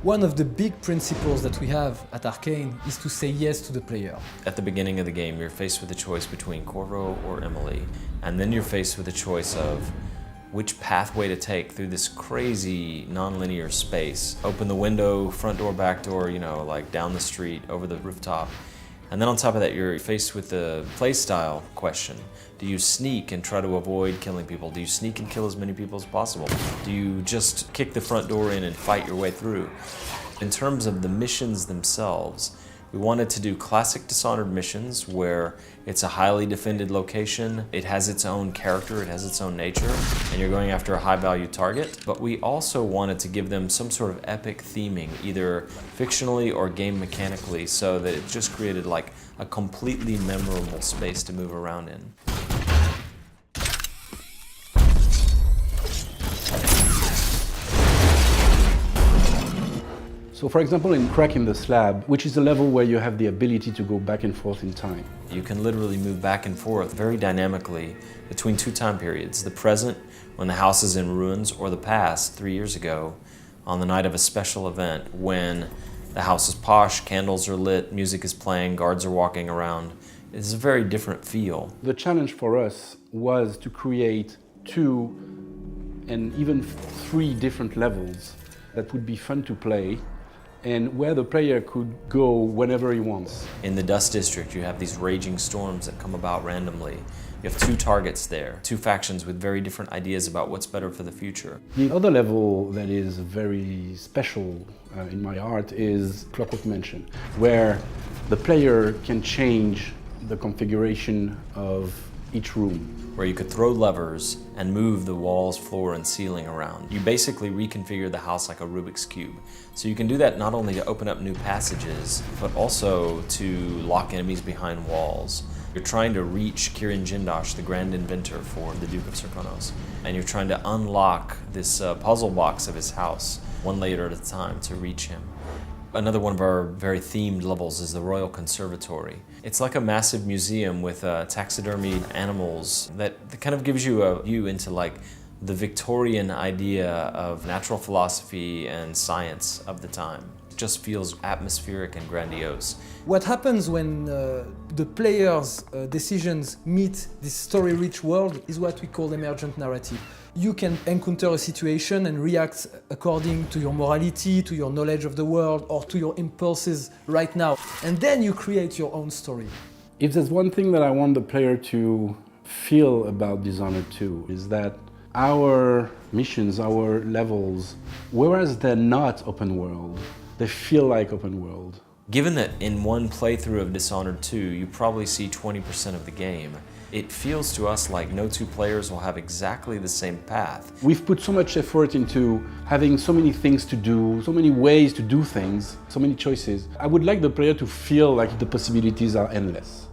One of the big principles that we have at Arcane is to say yes to the player. At the beginning of the game, you're faced with a choice between Corvo or Emily, and then you're faced with a choice of which pathway to take through this crazy non-linear space. Open the window, front door, back door, like down the street, over the rooftop. And then on top of that, you're faced with the playstyle question. Do you sneak and try to avoid killing people? Do you sneak and kill as many people as possible? Do you just kick the front door in and fight your way through? In terms of the missions themselves, we wanted to do classic Dishonored missions where it's a highly defended location, it has its own character, it has its own nature, and you're going after a high-value target. But we also wanted to give them some sort of epic theming, either fictionally or game mechanically, so that it just created like a completely memorable space to move around in. So for example, in Crack in the Slab, which is a level where you have the ability to go back and forth in time. You can literally move back and forth very dynamically between two time periods, the present, when the house is in ruins, or the past, 3 years ago, on the night of a special event, when the house is posh, candles are lit, music is playing, guards are walking around. It's a very different feel. The challenge for us was to create 2 and even 3 different levels that would be fun to play, and where the player could go whenever he wants. In the Dust District, you have these raging storms that come about randomly. You have 2 targets there, 2 factions with very different ideas about what's better for the future. The other level that is very special in my art is Clockwork Mansion, where the player can change the configuration of each room. Where you could throw levers and move the walls, floor, and ceiling around. You basically reconfigure the house like a Rubik's Cube. So you can do that not only to open up new passages, but also to lock enemies behind walls. You're trying to reach Kirin Jindosh, the grand inventor for the Duke of Serkonos, and you're trying to unlock this puzzle box of his house, one layer at a time, to reach him. Another one of our very themed levels is the Royal Conservatory. It's like a massive museum with taxidermied animals that kind of gives you a view into like the Victorian idea of natural philosophy and science of the time. It just feels atmospheric and grandiose. What happens when the player's decisions meet this story-rich world is what we call emergent narrative. You can encounter a situation and react according to your morality, to your knowledge of the world, or to your impulses right now. And then you create your own story. If there's one thing that I want the player to feel about Dishonored 2 is that our missions, our levels, whereas they're not open world, they feel like open world. Given that in one playthrough of Dishonored 2, you probably see 20% of the game, it feels to us like no 2 players will have exactly the same path. We've put so much effort into having so many things to do, so many ways to do things, so many choices. I would like the player to feel like the possibilities are endless.